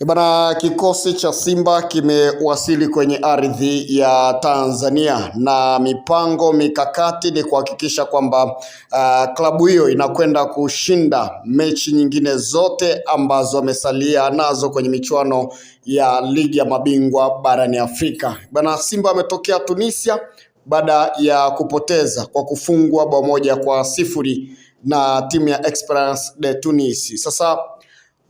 Bana, kikosi cha Simba kimewasili kwenye ardhi ya Tanzania na mipango mikakati ni kuhakikisha kwamba klabu hiyo inakwenda kushinda mechi nyingine zote ambazo wamesalia nazo kwenye michuano ya ligi ya mabingwa barani Afrika. Bana, Simba ametokea Tunisia baada ya kupoteza kwa kufungwa bao 1-0 na timu ya Esperance de Tunis. Sasa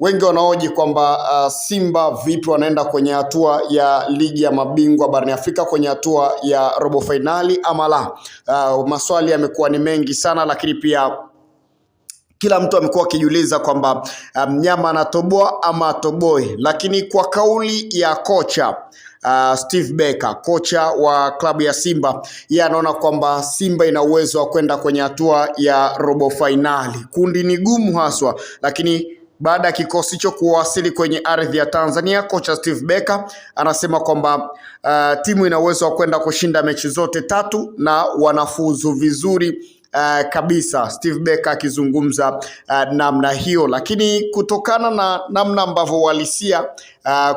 wengi wanaoji kwamba Simba vipi wanaenda kwenye hatua ya ligi ya mabingwa barani Afrika kwenye hatua ya robo finali ama la. Maswali yamekuwa ni mengi sana, lakini pia kila mtu amekuwa akijiuliza kwamba mnyama anatoboa ama atoboi. Lakini kwa kauli ya kocha Steve Barker, kocha wa klabu ya Simba, yeye anaona kwamba Simba ina uwezo wa kwenda kwenye hatua ya robo finali. Kundi ni gumu haswa, lakini baada ya kikosi hicho kuwasili kwenye ardhi ya Tanzania, kocha Steve Barker anasema kwamba timu ina uwezo wa kwenda kushinda mechi zote tatu na wanafuzu vizuri kabisa. Steve Barker akizungumza namna hiyo, lakini kutokana na namna ambavyo walisia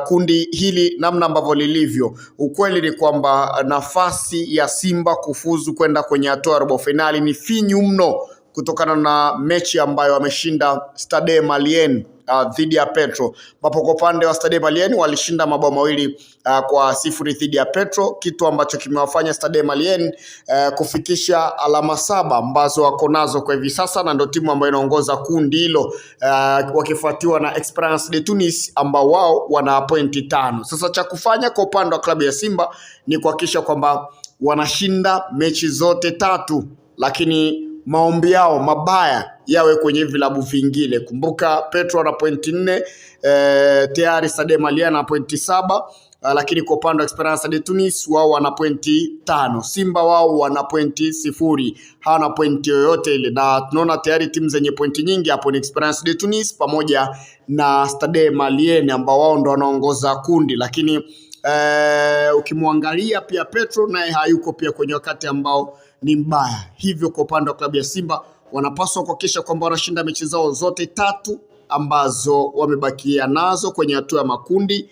kundi hili namna ambavyo lilivyo, ukweli ni kwamba nafasi ya Simba kufuzu kwenda kwenye hatua ya robo finali ni finyu mno, kutokana na mechi ambayo wameshinda Stade Malien dhidi ya Petro, ambapo kwa upande wa Stade Malien walishinda mabao 2-0 dhidi ya Petro, kitu ambacho kimewafanya Stade Malien kufikisha alama 7 ambazo wako nazo kwa hivi sasa, na ndio timu ambayo inaongoza kundi hilo, wakifuatiwa na Esperance de Tunis ambao wao wana pointi 5. Sasa cha kufanya kwa upande wa klabu ya Simba ni kuhakikisha kwamba wanashinda mechi zote tatu, lakini maombi yao mabaya yawe kwenye vilabu vingine. Kumbuka Petro ana pointi 4, tayari Stade Malien ana pointi 7, lakini kwa upande wa Esperance de Tunis wao wana pointi 5. Simba wao wana pointi 0, hawana pointi yoyote ile, na tunaona tayari timu zenye pointi nyingi hapo ni Esperance de Tunis pamoja na Stade Malien ambao wao ndo wanaongoza kundi. Lakini ukimwangalia pia Petro naye hayuko pia kwenye wakati ambao ni mbaya. Hivyo kwa upande wa klabu ya Simba wanapaswa kuhakikisha kwamba wanashinda mechi zao zote tatu ambazo wamebakia nazo kwenye hatua ya makundi,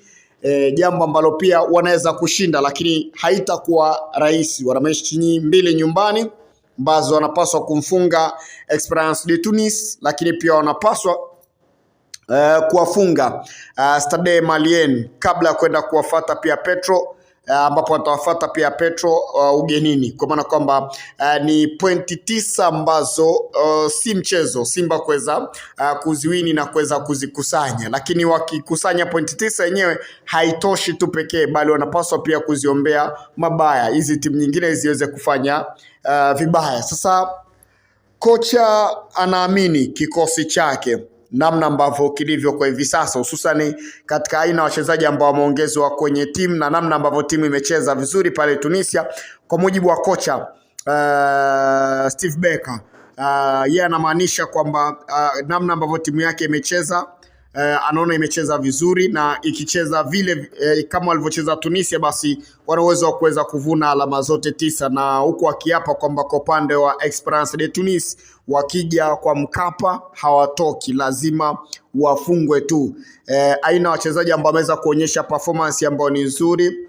jambo ambalo pia wanaweza kushinda, lakini haitakuwa rahisi. Wana mechi mbili nyumbani ambazo wanapaswa kumfunga Esperance de Tunis, lakini pia wanapaswa kuwafunga Stade Malien kabla ya kwenda kuwafuata pia Petro, ambapo watawafuata pia Petro ugenini, kwa maana kwamba ni pointi 9 ambazo si mchezo Simba kuweza kuziwini na kuweza kuzikusanya. Lakini wakikusanya pointi 9 yenyewe haitoshi tu pekee, bali wanapaswa pia kuziombea mabaya hizi timu nyingine ziweze kufanya vibaya. Sasa kocha anaamini kikosi chake namna ambavyo kilivyo kwa hivi sasa, hususan katika aina ya wachezaji ambao wameongezwa kwenye timu na namna ambavyo timu imecheza vizuri pale Tunisia. Kwa mujibu wa kocha Steve Barker, yeye anamaanisha kwamba namna ambavyo timu yake imecheza, anaona imecheza vizuri, na ikicheza vile kama walivyocheza Tunisia, basi wana uwezo wa kuweza kuvuna alama zote 9, na huku akiapa kwamba kwa upande wa Esperance de Tunis wakija kwa Mkapa hawatoki, lazima wafungwe tu. Aina wachezaji ambao wameweza kuonyesha performance ambayo ni nzuri,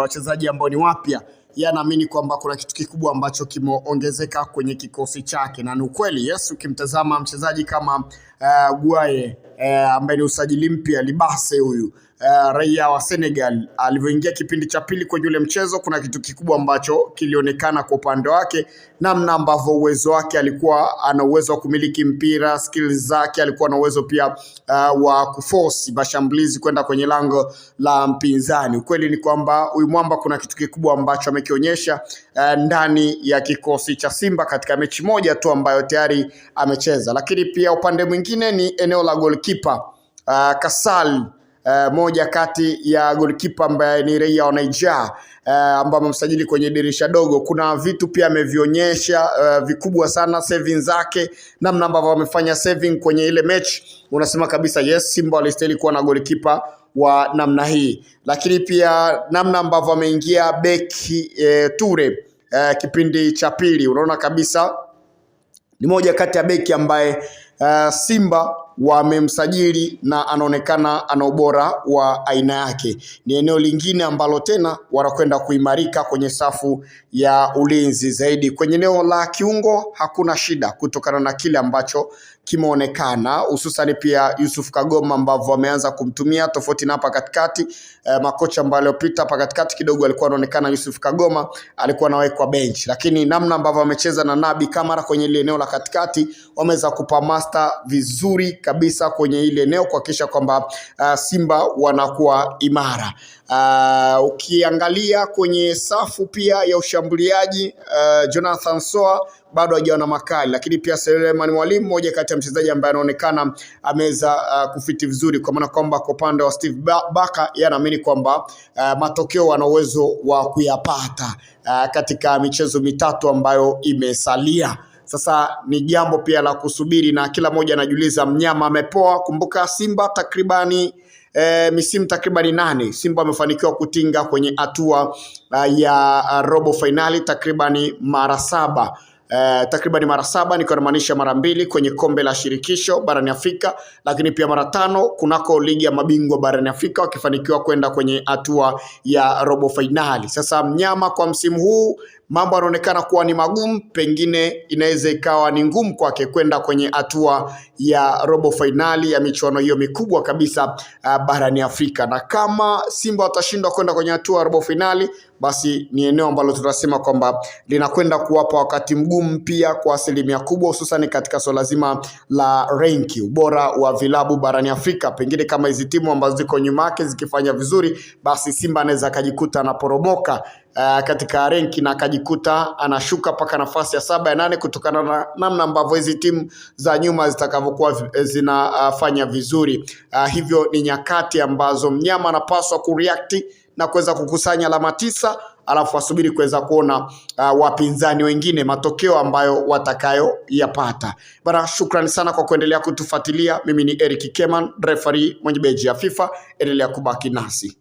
wachezaji ambao ni wapya, yanaamini kwamba kuna kitu kikubwa ambacho kimeongezeka kwenye kikosi chake, na ni ukweli. Yes, ukimtazama mchezaji kama Guaye ambaye ni usajili mpya, Libase huyu raia wa Senegal, alivyoingia kipindi cha pili kwenye ule mchezo, kuna kitu kikubwa ambacho kilionekana kwa upande wake, namna ambavyo uwezo wake, alikuwa ana uwezo wa kumiliki mpira, skills zake, alikuwa na uwezo pia wa kuforce mashambulizi kwenda kwenye lango la mpinzani. Ukweli ni kwamba huyu mwamba kuna kitu kikubwa ambacho amekionyesha ndani ya kikosi cha Simba katika mechi moja tu ambayo tayari amecheza. Lakini pia upande mwingine ni eneo la goalkeeper, Kasal, moja kati ya goalkeeper ambaye ni raia wa Nigeria, ambao amemsajili kwenye dirisha dogo. Kuna vitu pia amevionyesha vikubwa sana, saving zake, namna ambavyo wamefanya saving kwenye ile mechi, unasema kabisa yes, Simba walistahili kuwa na goalkeeper wa namna hii. Lakini pia namna ambavyo ameingia beki Ture kipindi cha pili, unaona kabisa ni moja kati ya beki ambaye Simba wamemsajili na anaonekana ana ubora wa aina yake. Ni eneo lingine ambalo tena wanakwenda kuimarika kwenye safu ya ulinzi zaidi. Kwenye eneo la kiungo hakuna shida kutokana na kile ambacho kimeonekana, hususan pia Yusuf Kagoma ambavyo wameanza kumtumia, tofauti na hapa katikati. Makocha ambao waliopita hapa katikati kidogo alikuwa anaonekana Yusuf Kagoma alikuwa anawekwa bench, lakini namna ambavyo wamecheza na Nabi Kamara kwenye ile eneo la katikati wameweza kupa master vizuri kabisa kwenye ile eneo kuhakikisha kwamba Simba wanakuwa imara. Ukiangalia kwenye safu pia ya ushambuliaji, Jonathan Soa bado hajaona makali, lakini pia Selemani Mwalimu mmoja kati ya mchezaji ambaye anaonekana ameweza kufiti vizuri, kwa maana kwamba kwa upande wa Steve Baka yanaamini kwamba matokeo ana uwezo wa kuyapata katika michezo mitatu ambayo imesalia. Sasa ni jambo pia la kusubiri na kila mmoja anajiuliza mnyama amepoa. Kumbuka Simba takribani misimu takribani 8 Simba amefanikiwa kutinga kwenye hatua ya robo finali takribani mara 7. Takribani mara 7 ni kumaanisha mara 2 kwenye kombe la shirikisho barani Afrika, lakini pia mara 5 kunako ligi ya mabingwa barani Afrika wakifanikiwa kwenda kwenye hatua ya robo finali. Sasa mnyama kwa msimu huu mambo yanaonekana kuwa ni magumu, pengine inaweza ikawa ni ngumu kwake kwenda kwenye hatua ya robo finali ya michuano hiyo mikubwa kabisa barani Afrika. Na kama Simba watashindwa kwenda kwenye hatua ya robo finali, basi ni eneo ambalo tunasema kwamba linakwenda kuwapa wakati mgumu pia kwa asilimia kubwa, hususan katika swala zima la ranki, ubora wa vilabu barani Afrika. Pengine kama hizi timu ambazo ziko nyuma yake zikifanya vizuri, basi Simba anaweza akajikuta anaporomoka katika renki na akajikuta anashuka mpaka nafasi ya 7 ya 8 kutokana na namna ambavyo hizi timu za nyuma zitakavyokuwa zinafanya vizuri. Hivyo ni nyakati ambazo mnyama anapaswa kureact na kuweza kukusanya alama 9, alafu asubiri kuweza kuona wapinzani wengine matokeo ambayo watakayo yapata. Bana, shukrani sana kwa kuendelea kutufuatilia. Mimi ni Eric Keman, referee mwenye beji ya FIFA. Endelea kubaki nasi.